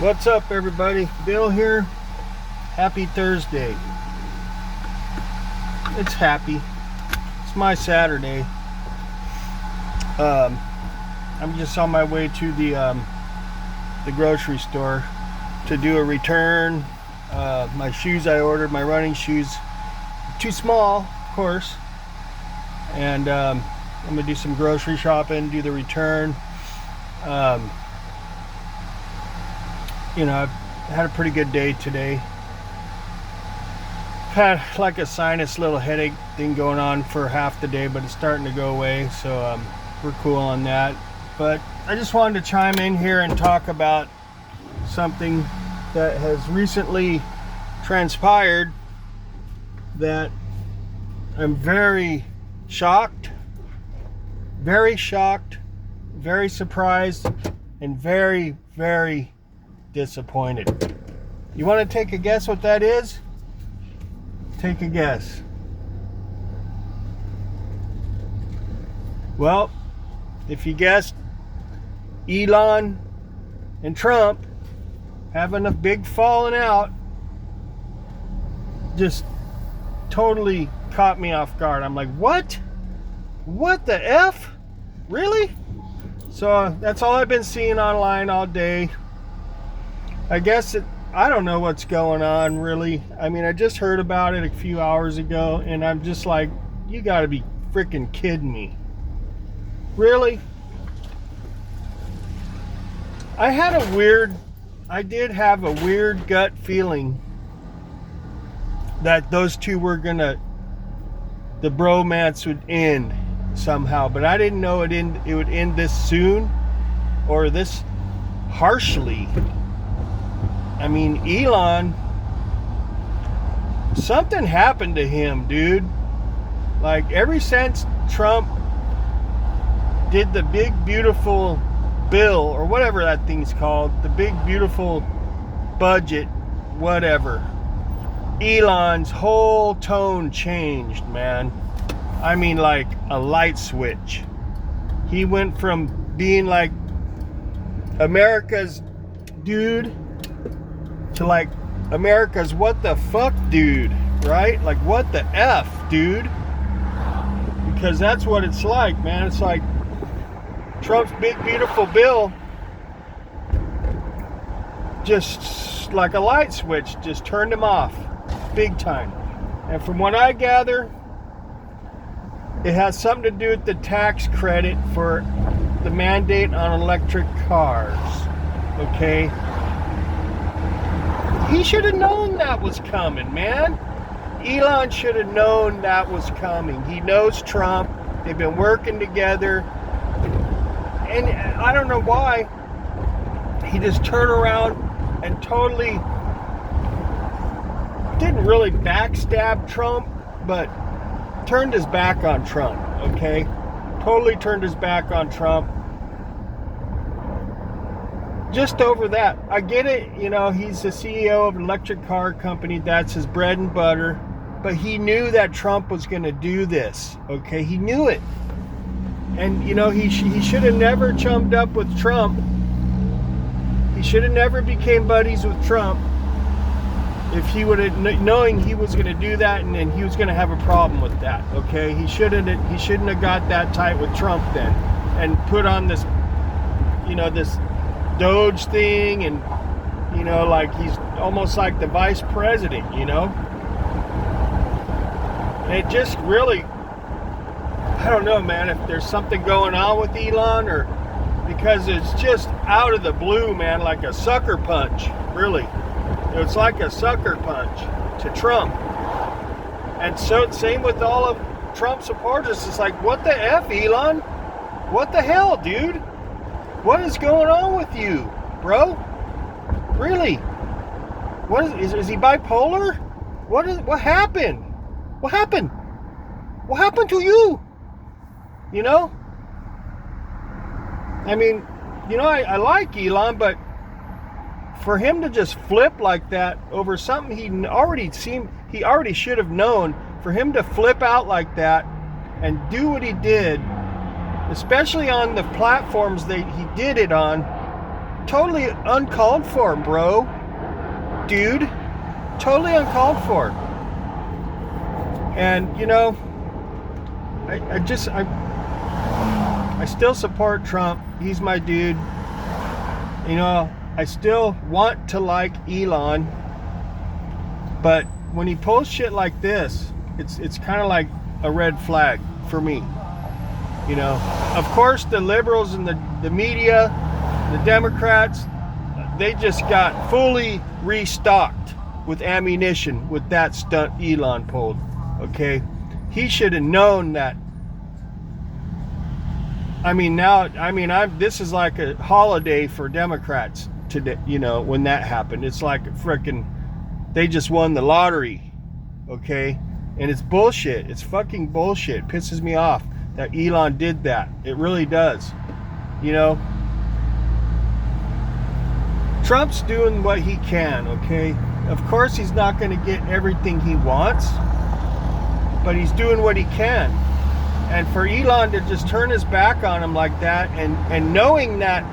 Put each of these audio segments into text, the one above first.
What's up, everybody? Bill here. Happy Thursday. It's happy. It's my Saturday. I'm just on my way to the grocery store to do a return. My shoes I ordered, my running shoes, too small, of course. And I'm gonna do some grocery shopping, do the return. I've had a pretty good day today. Had like a sinus little headache thing going on for half the day, but it's starting to go away, so we're cool on that. But I just wanted to chime in here and talk about something that has recently transpired that I'm very shocked, very surprised, and very disappointed. You want to take a guess what that is? Take a guess. Well, if you guessed Elon and Trump having a big falling out, just totally caught me off guard. I'm like, what? What the F? Really? So that's all I've been seeing online all day. I guess I don't know what's going on, really. I mean, I just heard about it a few hours ago, and I'm just like, you gotta be freaking kidding me. Really? I did have a weird gut feeling that those two were the bromance would end somehow, but I didn't know it would end this soon or this harshly. I mean, Elon, something happened to him, dude. Like, ever since Trump did the big beautiful bill, or whatever that thing's called, the big beautiful budget, whatever, Elon's whole tone changed, man. I mean, like a light switch. He went from being like America's dude to like America's what the fuck dude, right? Like, what the F, dude? Because that's what it's like, man. It's like Trump's big beautiful bill, just like a light switch, just turned him off big time. And from what I gather, it has something to do with the tax credit for the mandate on electric cars. Okay? He should have known that was coming, man. Elon should have known that was coming. He knows Trump. They've been working together. And I don't know why he just turned around and totally didn't really backstab Trump, but turned his back on Trump, okay? Totally turned his back on Trump. Just over that. I get it, he's the CEO of an electric car company. That's his bread and butter. But he knew that Trump was going to do this, okay? He knew it. And, he should have never chummed up with Trump. He should have never became buddies with Trump if he would have, knowing he was going to do that, and then he was going to have a problem with that, okay? He shouldn't have got that tight with Trump then and put on this, this Doge thing, and like he's almost like the vice president, And it just really, I don't know, man, if there's something going on with Elon, or because it's just out of the blue, man, like a sucker punch, really. It's like a sucker punch to Trump. And so same with all of Trump supporters. It's like, what the F, Elon? What the hell, dude? What is going on with you, bro? Really? Is he bipolar? What happened? What happened? What happened to you? I mean, I like Elon, but for him to just flip like that over something he already should have known, for him to flip out like that and do what he did, especially on the platforms that he did it on, totally uncalled for, bro. Dude, totally uncalled for. And, you know, I still support Trump. He's my dude. You know, I still want to like Elon. But when he pulls shit like this, it's kind of like a red flag for me. You know, of course, the liberals and the media, the Democrats, they just got fully restocked with ammunition with that stunt Elon pulled. Okay, he should have known that. This is like a holiday for Democrats today. You know, when that happened, it's like frickin' they just won the lottery. Okay, and it's bullshit. It's fucking bullshit. It pisses me off that Elon did that. It really does. You know, Trump's doing what he can, okay? Of course he's not going to get everything he wants, but he's doing what he can. And for Elon to just turn his back on him like that, and knowing that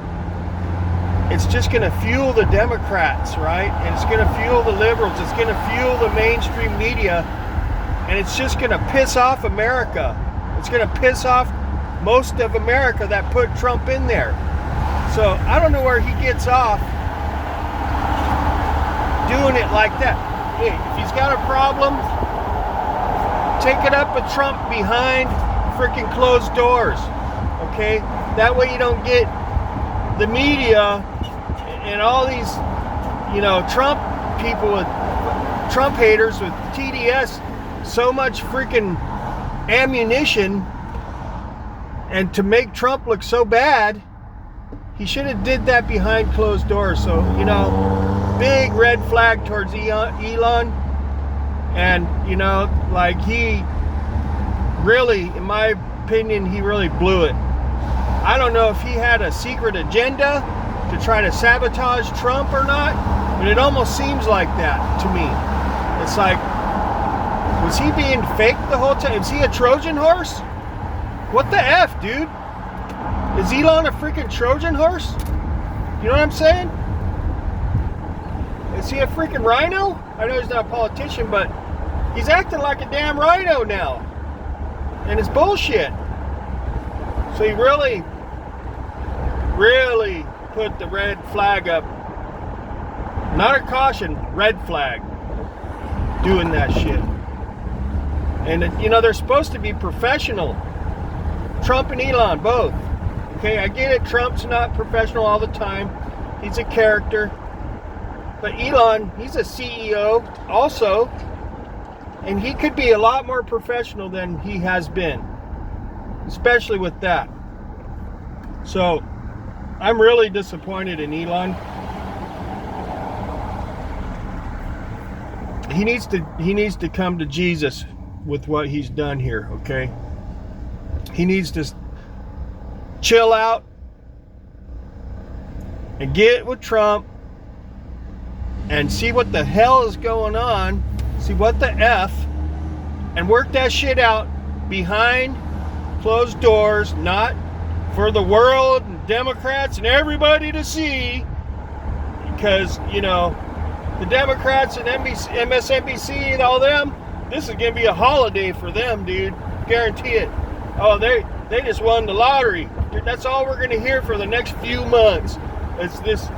it's just going to fuel the Democrats, right? And it's going to fuel the liberals. It's going to fuel the mainstream media. And it's just going to piss off America. It's going to piss off most of America that put Trump in there. So I don't know where he gets off doing it like that. Hey, if he's got a problem, take it up with Trump behind freaking closed doors. Okay? That way you don't get the media and all these, you know, Trump people with Trump haters with TDS so much freaking ammunition, and to make Trump look so bad, he should have did that behind closed doors. So, you know, big red flag towards Elon. And, you know, like he really, in my opinion, he really blew it. I don't know if he had a secret agenda to try to sabotage Trump or not, but it almost seems like that to me. It's like, was he being fake the whole time? Is he a Trojan horse? What the F, dude? Is Elon a freaking Trojan horse? You know what I'm saying? Is he a freaking rhino? I know he's not a politician, but he's acting like a damn rhino now. And it's bullshit. So he really put the red flag up. Not a caution, red flag. Doing that shit. And, you know, they're supposed to be professional. Trump and Elon, both. Okay, I get it. Trump's not professional all the time. He's a character. But Elon, he's a CEO also. And he could be a lot more professional than he has been. Especially with that. So, I'm really disappointed in Elon. He needs to come to Jesus with what he's done here, okay? He needs to chill out and get with Trump and see what the hell is going on, see what the F, and work that shit out behind closed doors, not for the world and Democrats and everybody to see, because, you know, the Democrats and MSNBC and all them, this is going to be a holiday for them, dude. Guarantee it. Oh, they just won the lottery. Dude, that's all we're going to hear for the next few months. It's this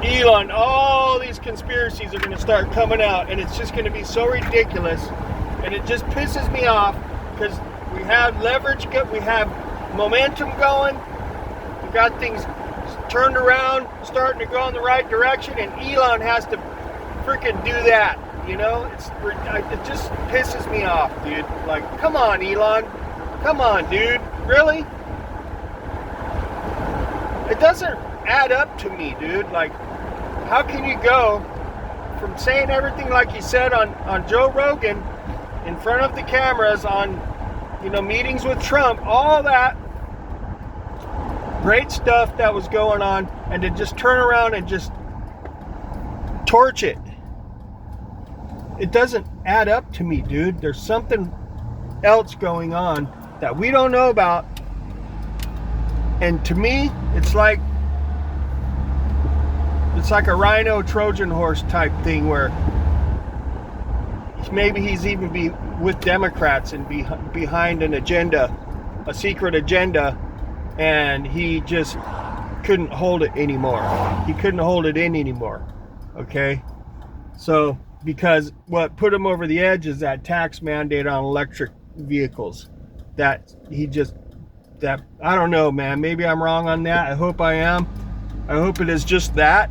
Elon. All these conspiracies are going to start coming out, and it's just going to be so ridiculous. And it just pisses me off because we have leverage, we have momentum going. We got things turned around, starting to go in the right direction, and Elon has to freaking do that. You know, it just pisses me off, dude. Like, come on, Elon. Come on, dude. Really? It doesn't add up to me, dude. Like, how can you go from saying everything like you said on Joe Rogan in front of the cameras on, you know, meetings with Trump, all that great stuff that was going on, and to just turn around and just torch it? It doesn't add up to me, dude. There's something else going on that we don't know about. And to me, it's like it's like a rhino Trojan horse type thing where maybe he's even with Democrats and behind an agenda, a secret agenda, and he just couldn't hold it anymore. He couldn't hold it in anymore. Okay? So, because what put him over the edge is that tax mandate on electric vehicles. That I don't know, man. Maybe I'm wrong on that. I hope I am. I hope it is just that.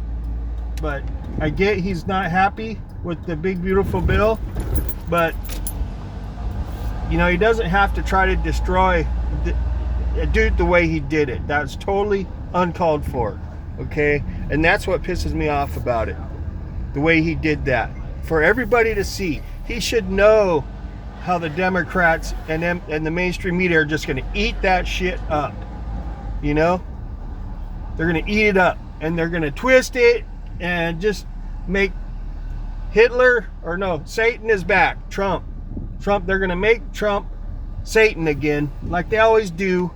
But I get he's not happy with the big beautiful bill, but you know, he doesn't have to try to destroy a dude the way he did it. That's totally uncalled for. Okay? And that's what pisses me off about it. The way he did that. For everybody to see. He should know how the Democrats and the mainstream media are just going to eat that shit up. You know? They're going to eat it up. And they're going to twist it and just make Satan is back. Trump, they're going to make Trump Satan again, like they always do.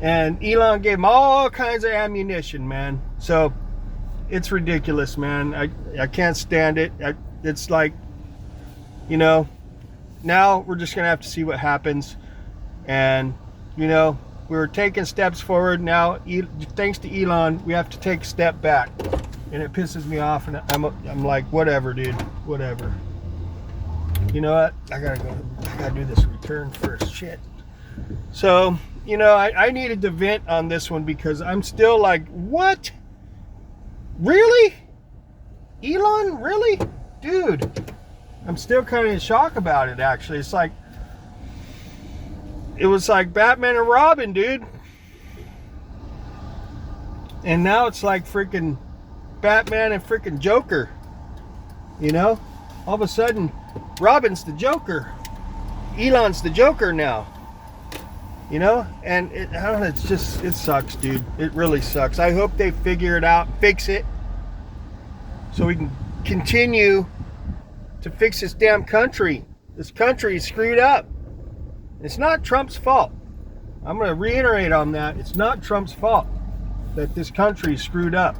And Elon gave him all kinds of ammunition, man. So, it's ridiculous, man. I can't stand it. It's like, you know, now we're just going to have to see what happens. And, you know, we're taking steps forward. Now, thanks to Elon, we have to take a step back. And it pisses me off. And I'm like, whatever, dude. Whatever. You know what? I gotta do this return first. Shit. So, you know, I needed to vent on this one because I'm still like, what? Really? Elon? Really? Dude. I'm still kind of in shock about it, actually. It's like, it was like Batman and Robin, dude. And now it's like freaking Batman and freaking Joker. You know? All of a sudden, Robin's the Joker. Elon's the Joker now. You know? And I don't know, it sucks, dude. It really sucks. I hope they figure it out, fix it, so we can continue to fix this damn country. This country is screwed up. It's not Trump's fault. I'm going to reiterate on that. It's not Trump's fault that this country is screwed up.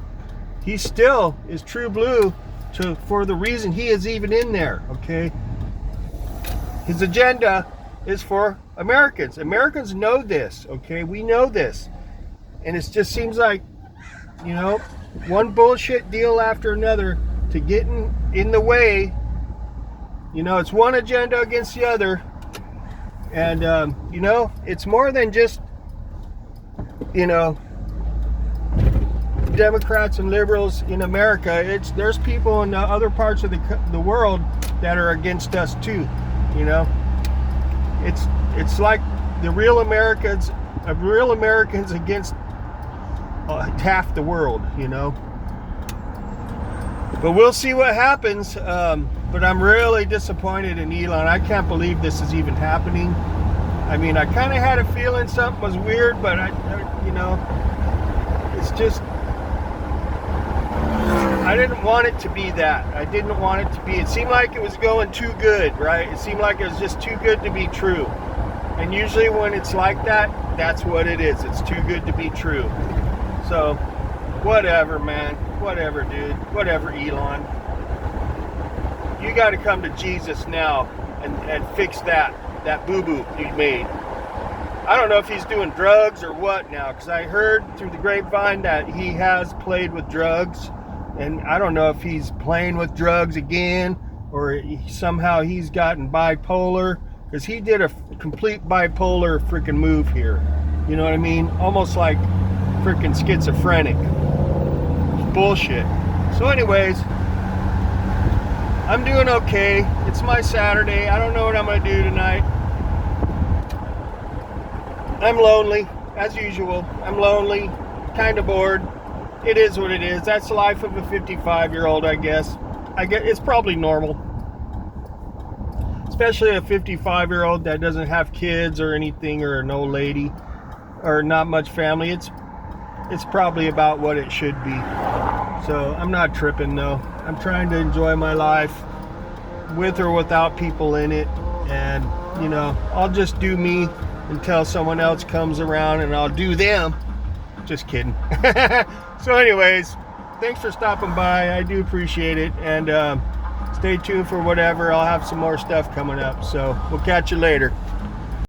He still is true blue for the reason he is even in there, okay? His agenda is for Americans. Americans know this, okay? We know this. And it just seems like, you know, one bullshit deal after another to get in the way. You know, it's one agenda against the other. And, you know, it's more than just, you know, Democrats and liberals in America. There's people in other parts of the world that are against us too, you know. It's like the real Americans against half the world, you know. But we'll see what happens. But I'm really disappointed in Elon. I can't believe this is even happening. I mean, I kind of had a feeling something was weird, but you know, it's just, I didn't want it to be that. I didn't want it to be. It seemed like it was going too good, right? It seemed like it was just too good to be true. And usually when it's like that, that's what it is. It's too good to be true. So, whatever, man. Whatever, dude. Whatever, Elon. You got to come to Jesus now and fix that boo-boo you made. I don't know if he's doing drugs or what now, because I heard through the grapevine that he has played with drugs. And I don't know if he's playing with drugs again or somehow he's gotten bipolar, because he did a complete bipolar freaking move here. You know what I mean? Almost like freaking schizophrenic. It's bullshit. So anyways, I'm doing okay. It's my Saturday. I don't know what I'm going to do tonight. I'm lonely, as usual. I'm lonely, kind of bored. It is what it is. That's the life of a 55-year-old, I guess. It's probably normal. Especially a 55-year-old that doesn't have kids or anything, or an old lady, or not much family. It's probably about what it should be. So I'm not tripping, though. I'm trying to enjoy my life with or without people in it. And, you know, I'll just do me until someone else comes around and I'll do them. Just kidding. So anyways, thanks for stopping by. I do appreciate it. And stay tuned for whatever. I'll have some more stuff coming up. So we'll catch you later.